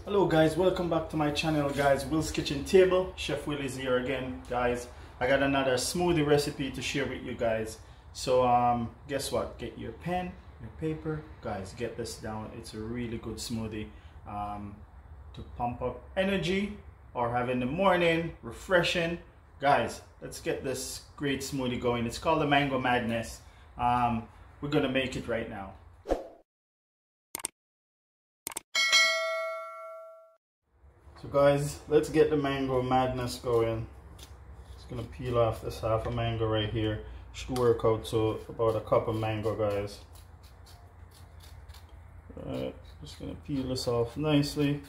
Hello guys, welcome back to my channel guys. Will's Kitchen Table. Chef Will is here again guys. I got another smoothie recipe to share with you guys. So guess what? Get your pen, your paper. Guys, get this down. It's a really good smoothie to pump up energy or have in the morning, refreshing. Guys, let's get this great smoothie going. It's called the Mango Madness. We're gonna make it right now. So guys, let's get the Mango Madness going. Just gonna peel off this half a mango right here. Should work out to about a cup of mango, guys. Alright, just gonna peel this off nicely.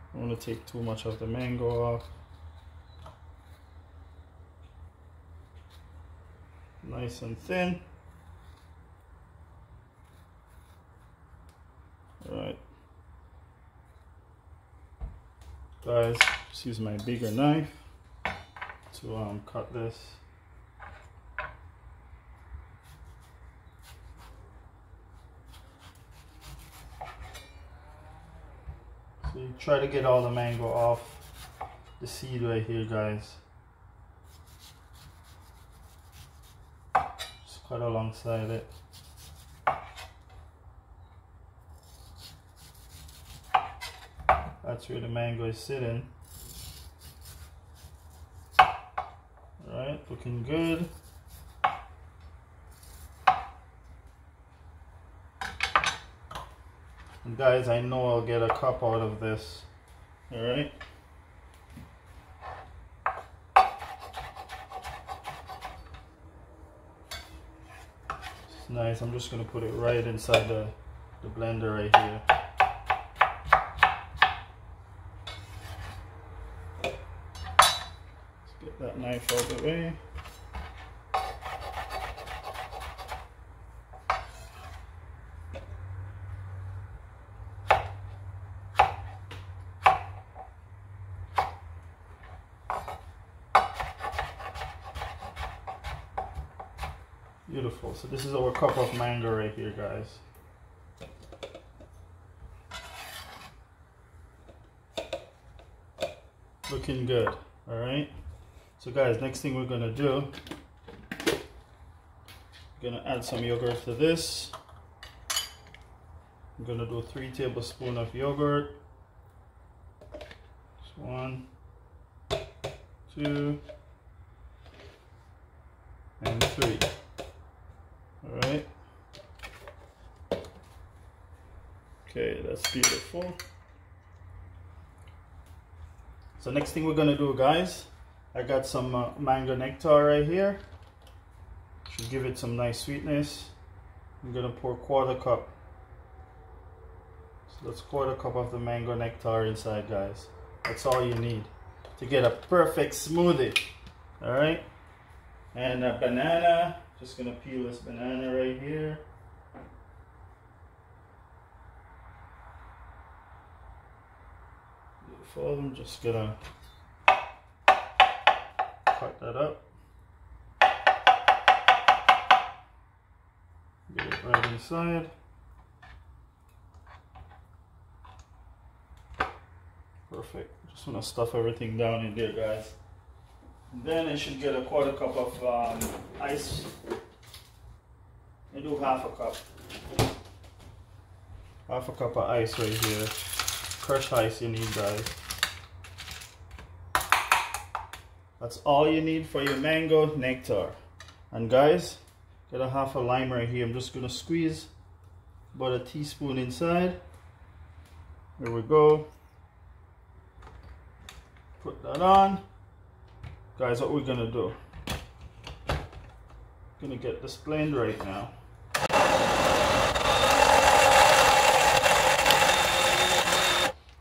I don't want to take too much of the mango off. Nice and thin. Alright, guys, just use my bigger knife to cut this. So you try to get all the mango off the seed right here, guys. Just cut alongside it. That's where the mango is sitting. Alright, looking good. And guys, I know I'll get a cup out of this. Alright. It's nice. I'm just going to put it right inside the blender right here. That knife out of the way. Beautiful. So this is our cup of mango right here, guys. Looking good. All right. So guys, next thing we're gonna do, we're gonna add some yogurt to this. I'm gonna do 3 tablespoons of yogurt. Just 1, 2, and 3. All right. Okay, that's beautiful. So next thing we're gonna do, guys, I got some mango nectar right here. Should give it some nice sweetness. I'm gonna pour 1/4 cup. So that's 1/4 cup of the mango nectar inside, guys. That's all you need to get a perfect smoothie. All right. And a banana. Just gonna peel this banana right here. Beautiful. I'm just gonna cut that up. Get it right inside. Perfect. Just want to stuff everything down in there, guys. And then I should get a 1/4 cup of ice. I do 1/2 cup. 1/2 cup of ice right here. Crushed ice you need, guys. That's all you need for your mango nectar. And guys, get a 1/2 lime right here. I'm just gonna squeeze about a teaspoon inside. There we go. Put that on. Guys, what we're gonna do, gonna get this blend right now.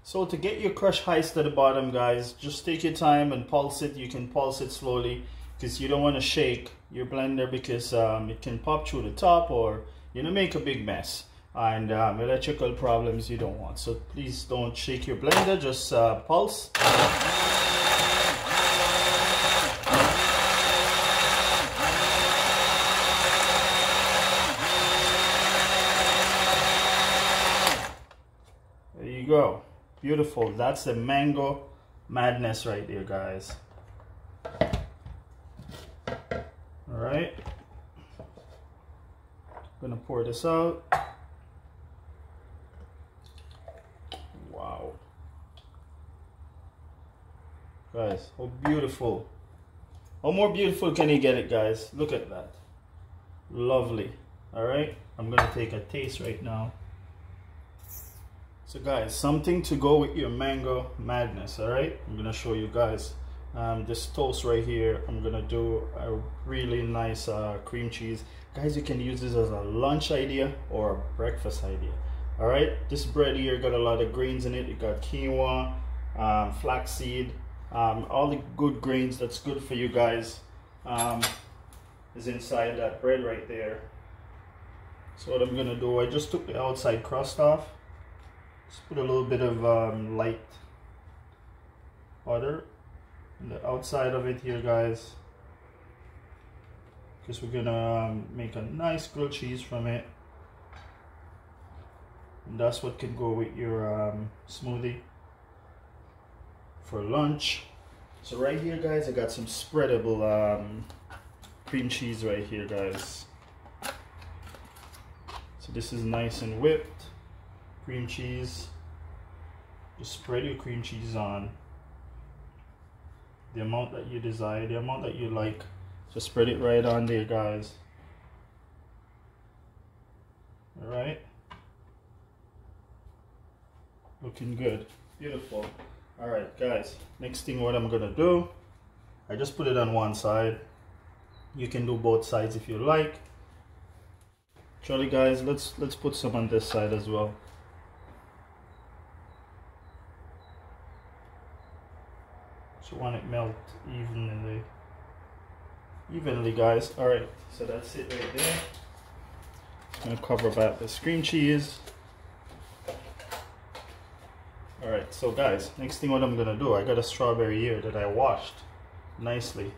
So to get your crushed ice to the bottom, guys, just take your time and pulse it. You can pulse it slowly because you don't want to shake your blender because it can pop through the top or make a big mess. And electrical problems you don't want. So please don't shake your blender, just pulse. you go. Beautiful. That's the mango madness right there, guys. All right. Gonna pour this out. Wow. Guys, how beautiful. How more beautiful can you get it, guys? Look at that. Lovely. All right. I'm gonna take a taste right now. So guys, something to go with your mango madness. All right. I'm gonna show you guys. This toast right here, I'm gonna do a really nice cream cheese. Guys, you can use this as a lunch idea or a breakfast idea. All right, this bread here got a lot of grains in it. It got quinoa, flaxseed, all the good grains that's good for you guys is inside that bread right there. So what I'm gonna do, I just took the outside crust off. Just put a little bit of light butter on the outside of it here, guys, because we're gonna make a nice grilled cheese from it, and that's what can go with your smoothie for lunch. So right here, guys, I got some spreadable cream cheese right here, guys. So this is nice and whipped cream cheese. Just spread your cream cheese on the amount that you desire, the amount that you like. Just spread it right on there, guys. All right, looking good, beautiful. All right, guys, next thing what I'm gonna do, I just put it on one side. You can do both sides if you like. Actually, guys, let's put some on this side as well. So want it melt evenly, guys. All right, so that's it right there. I'm gonna cover back the cream cheese. All right, so guys, next thing what I'm gonna do, I got a strawberry here that I washed nicely.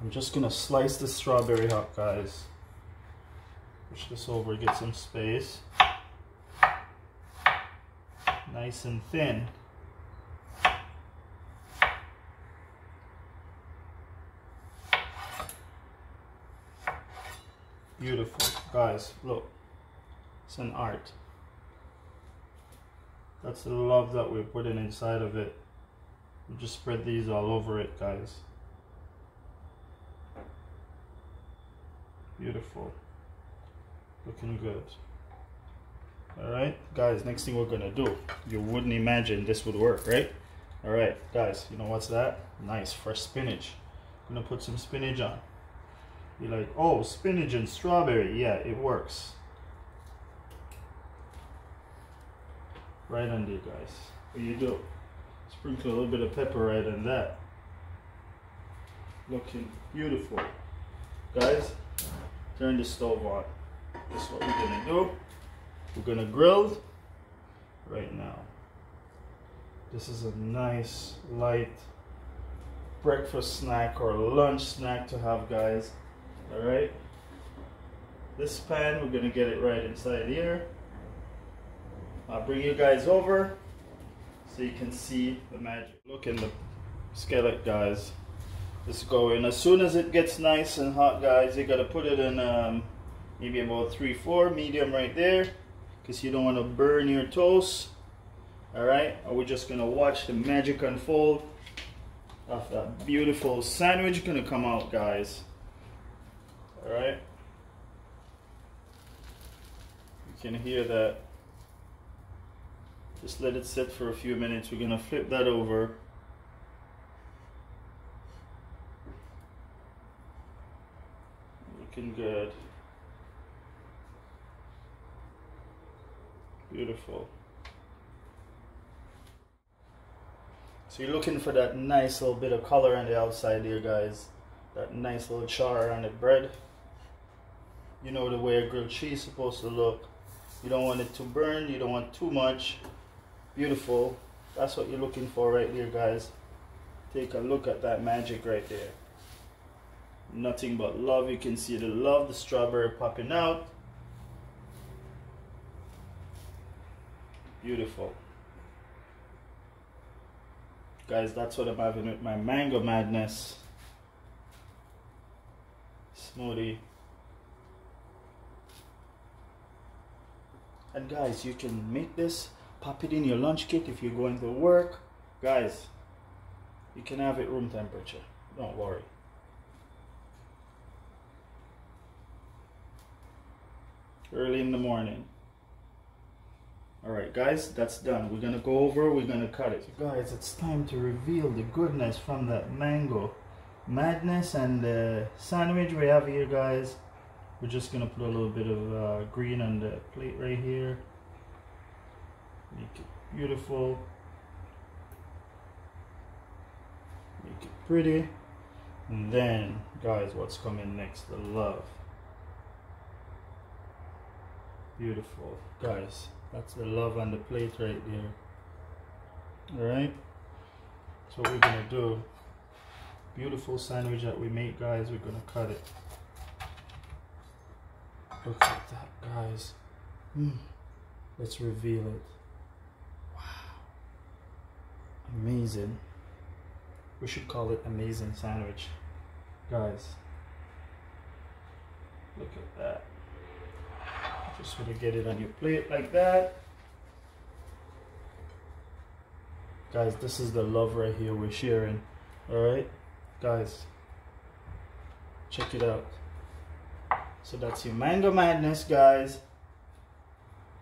I'm just gonna slice the strawberry up, guys. Push this over, get some space. Nice and thin. Beautiful, guys, look, it's an art. That's the love that we're putting inside of it. We just spread these all over it, guys. Beautiful, looking good. All right, guys, next thing we're gonna do, you wouldn't imagine this would work, right? All right, guys, you know what's that? Nice fresh spinach. I'm gonna put some spinach on. You're like, oh, spinach and strawberry. Yeah, it works. Right on there, guys. What you do? Sprinkle a little bit of pepper right on that. Looking beautiful. Guys, turn the stove on. This is what we're gonna do. We're gonna grill right now. This is a nice light breakfast snack or lunch snack to have, guys. All right, this pan, we're gonna get it right inside here. I'll bring you guys over so you can see the magic. Look in the skillet, guys. It's going. As soon as it gets nice and hot, guys, you gotta put it in maybe about 3-4 medium right there, because you don't want to burn your toast. All right, and we're just gonna watch the magic unfold of that beautiful sandwich gonna come out, guys. All right, you can hear that. Just let it sit for a few minutes. We're gonna flip that over. Looking good. Beautiful. So you're looking for that nice little bit of color on the outside there, guys. That nice little char on the bread. You know the way a grilled cheese is supposed to look. You don't want it to burn, you don't want too much. Beautiful. That's what you're looking for right there, guys. Take a look at that magic right there. Nothing but love. You can see the love, the strawberry popping out. Beautiful. Guys, that's what I'm having with my Mango Madness smoothie. And guys, you can make this, pop it in your lunch kit if you're going to work. Guys, you can have it room temperature. Don't worry. Early in the morning. Alright guys, that's done. We're gonna go over, we're gonna cut it. So guys, it's time to reveal the goodness from that Mango Madness and the sandwich we have here, guys. We're just gonna put a little bit of green on the plate right here. Make it beautiful. Make it pretty. And then, guys, what's coming next? The love. Beautiful. Guys, that's the love on the plate right there. Alright? So what we're gonna do, beautiful sandwich that we make, guys, we're gonna cut it. Look at that, guys. Let's reveal it. Wow. Amazing. We should call it amazing sandwich. Guys, look at that. Just want to get it on your plate like that. Guys, this is the love right here we're sharing. Alright? Guys, check it out. So that's your Mango Madness, guys.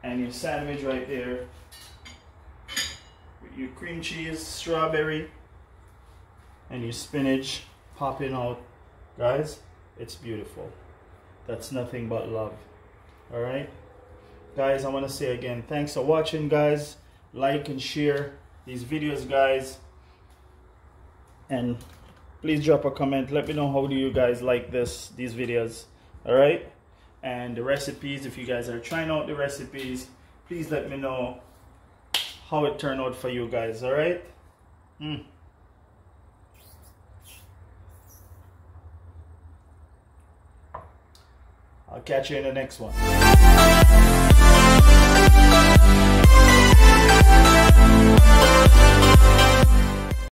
And your sandwich right there. With your cream cheese, strawberry, and your spinach popping out. Guys, it's beautiful. That's nothing but love. Alright? Guys, I want to say again, thanks for watching, guys. Like and share these videos, guys. And please drop a comment. Let me know how do you guys like these videos. Alright? And the recipes, if you guys are trying out the recipes, please let me know how it turned out for you guys. Alright? I'll catch you in the next one.